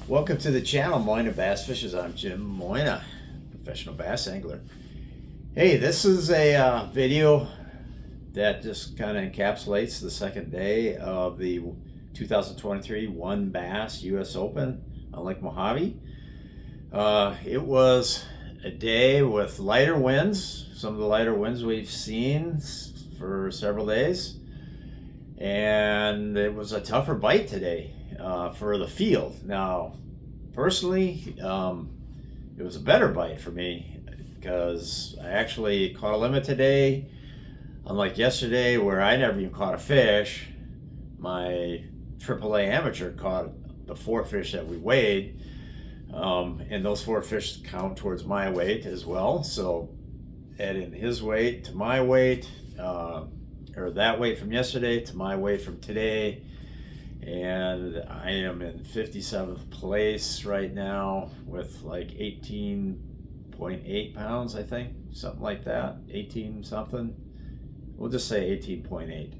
Welcome to the channel, Moina Bass Fishers. I'm Jim Moina, professional bass angler. Hey, this is a video that just kind of encapsulates the second day of the 2023 One Bass U.S. Open on Lake Mohave. It was a day with lighter winds, some of the lighter winds we've seen for several days, and it was a tougher bite today for the field. Now, personally, it was a better bite for me because I actually caught a limit today, unlike yesterday where I never even caught a fish. My AAA amateur caught the 4 fish that we weighed, and those 4 fish count towards my weight as well. So adding his weight to my weight, or that weight from yesterday to my weight from today, and I am in 57th place right now with like 18.8 pounds, I think, something like that, 18 something. We'll just say 18.8.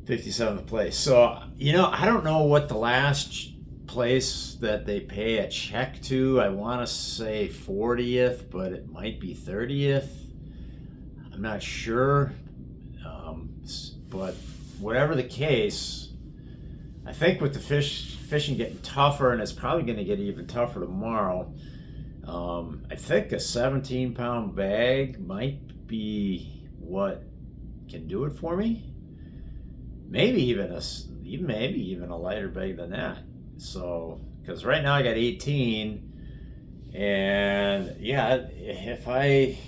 57th place. So, I don't know what the last place that they pay a check to. I want to say 40th, but it might be 30th. I'm not sure. But whatever the case, I think with the fishing getting tougher, and it's probably going to get even tougher tomorrow, I think a 17-pound bag might be what can do it for me. Maybe even a lighter bag than that. So, because right now I got 18, and yeah, if I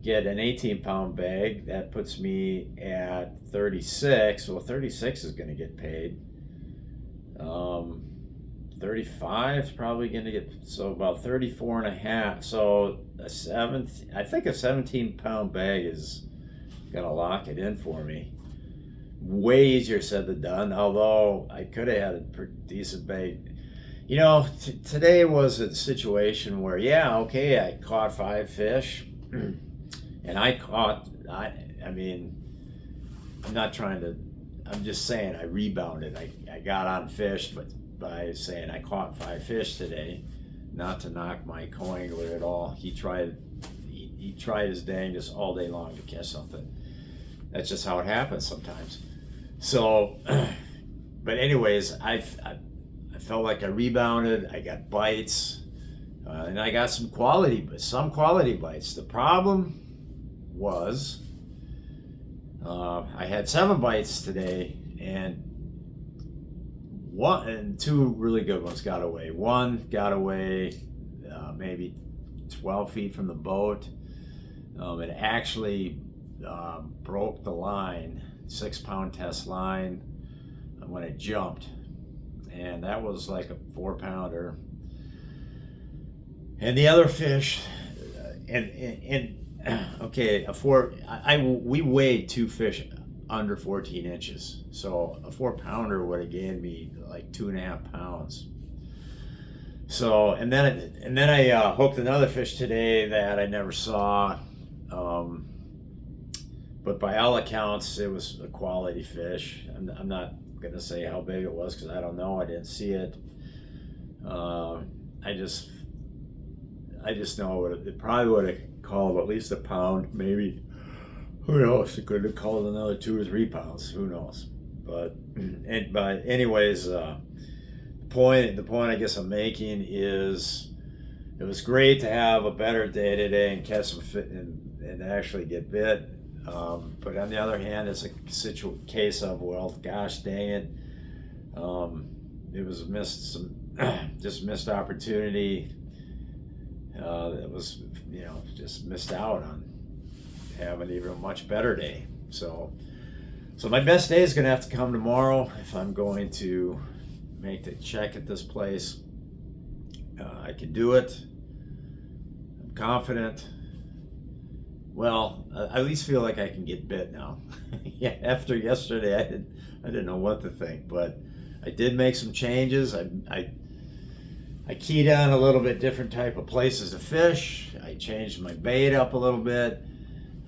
get an 18-pound bag, that puts me at 36. Well, 36 is going to get paid. 35 is probably going to get, so about 34 and a half. So I think a 17-pound bag is going to lock it in for me. Way easier said than done, although I could have had a pretty decent bag. Today was a situation where, yeah, okay, I caught 5 fish. And I'm just saying I rebounded. I got on fish, but by saying I caught 5 fish today, not to knock my co-angler at all. He tried his dangest all day long to catch something. That's just how it happens sometimes. So, but anyways, I felt like I rebounded. I got bites, and I got some quality bites. The problem was I had 7 bites today, and 2 really good ones got away. One got away maybe 12 feet from the boat. It actually broke the line, 6-pound test line, when it jumped, and that was like a 4-pounder. And the other fish, okay, we weighed 2 fish under 14 inches. So a 4-pounder would have gained me like 2.5 pounds. So, and then I hooked another fish today that I never saw. But by all accounts, it was a quality fish. I'm not going to say how big it was because I don't know. I didn't see it. I just know it probably would have called at least a pound, maybe. Who knows? It could have called another 2 or 3 pounds. Who knows? But anyways, the point I guess I'm making is it was great to have a better day today and catch some fit and actually get bit. But on the other hand, it's a case of, well, gosh dang it, it was just missed opportunity. That was, just missed out on having even a much better day. So my best day is going to have to come tomorrow if I'm going to make the check at this place. I can do it. I'm confident. Well, I at least feel like I can get bit now. Yeah, after yesterday, I didn't know what to think, but I did make some changes. I keyed on a little bit different type of places to fish. I changed my bait up a little bit.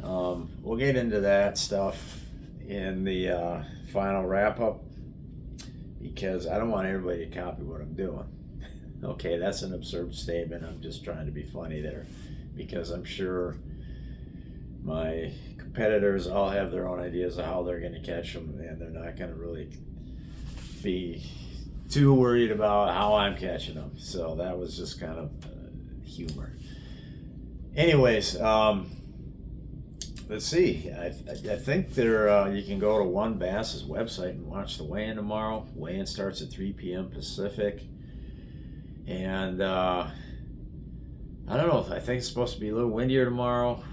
We'll get into that stuff in the final wrap up. because I don't want everybody to copy what I'm doing. Okay, that's an absurd statement. I'm just trying to be funny there, because I'm sure my competitors all have their own ideas of how they're going to catch them, and they're not going to really be too worried about how I'm catching them. So that was just kind of humor. Anyways, let's see. I think there you can go to One Bass's website and watch the weigh-in tomorrow. Weigh-in starts at 3 p.m. Pacific. And I don't know. I think it's supposed to be a little windier tomorrow,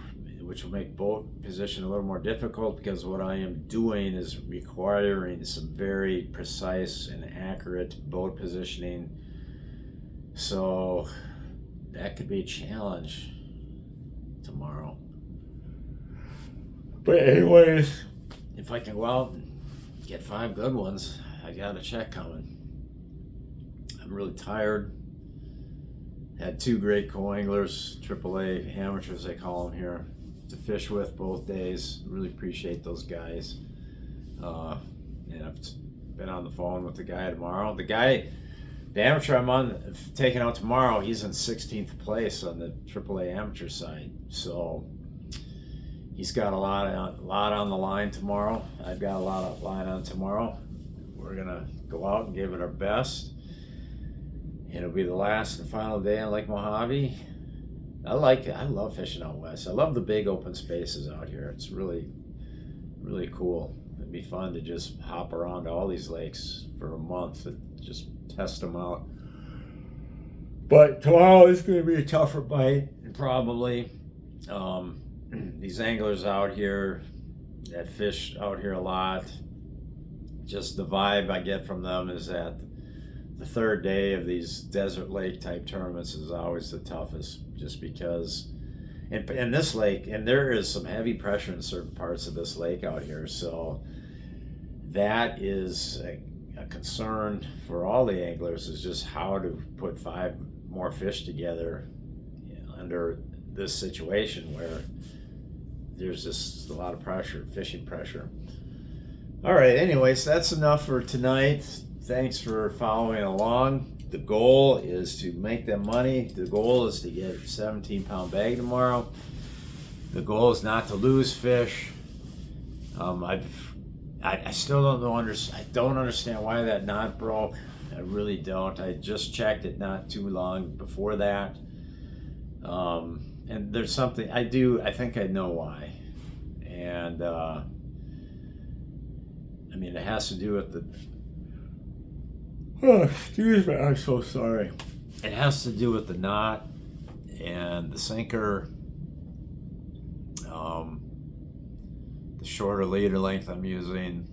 which will make boat position a little more difficult, because what I am doing is requiring some very precise and accurate boat positioning. So that could be a challenge tomorrow. But anyways, if I can go out and get 5 good ones, I got a check coming. I'm really tired. Had 2 great co-anglers, AAA amateurs they call them here, to fish with both days. Really appreciate those guys. And I've been on the phone with the guy tomorrow. The amateur I'm on taking out tomorrow, he's in 16th place on the AAA amateur side. So he's got a lot on the line tomorrow. I've got a lot of line on tomorrow. We're gonna go out and give it our best. It'll be the last and final day on Lake Mohave. I like it. I love fishing out west. I love the big open spaces out here. It's really, really cool. It'd be fun to just hop around to all these lakes for a month and just test them out. But tomorrow is going to be a tougher bite, probably. These anglers out here that fish out here a lot, just the vibe I get from them is that the third day of these desert lake type tournaments is always the toughest, just because in this lake, and there is some heavy pressure in certain parts of this lake out here, so that is a concern for all the anglers, is just how to put 5 more fish together under this situation where there's just a lot of pressure, fishing pressure. All right, anyways, that's enough for tonight. Thanks for following along. The goal is to make them money. The goal is to get a 17-pound bag tomorrow. The goal is not to lose fish. I still I don't understand why that knot broke. I really don't. I just checked it not too long before that. And there's something I think I know why. And I mean, it has to do with the, oh, excuse me, I'm so sorry. It has to do with the knot and the sinker, the shorter leader length I'm using.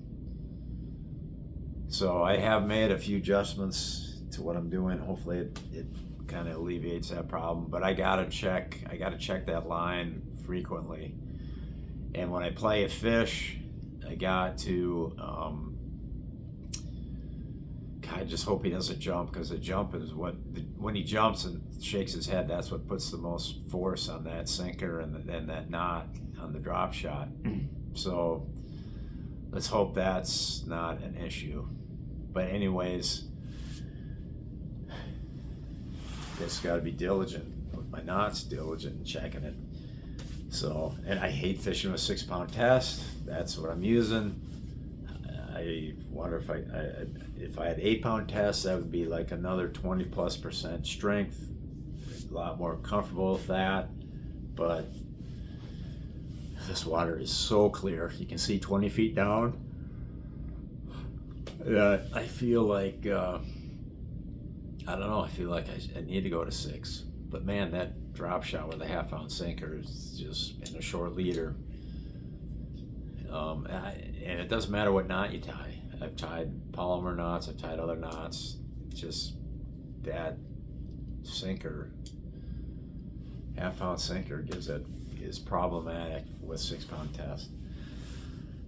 So I have made a few adjustments to what I'm doing. Hopefully it kind of alleviates that problem. But I gotta check that line frequently. And when I play a fish, I got to, I just hope he doesn't jump, because the jump is when he jumps and shakes his head, that's what puts the most force on that sinker and that knot on the drop shot. So let's hope that's not an issue. But anyways, just got to be diligent with my knots, diligent in checking it. So, and I hate fishing with 6-pound test. That's what I'm using. I wonder if I had 8-pound test, that would be like another 20+% strength. A lot more comfortable with that. But this water is so clear. You can see 20 feet down. I feel like, I don't know, I feel like I need to go to 6. But man, that drop shot with a 1/2-ounce sinker is just in a short leader. And it doesn't matter what knot you tie. I've tied polymer knots, I've tied other knots. Just that sinker, 1/2-ounce sinker is problematic with 6-pound test.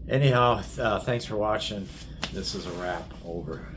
Anyhow, thanks for watching. This is a wrap. Over.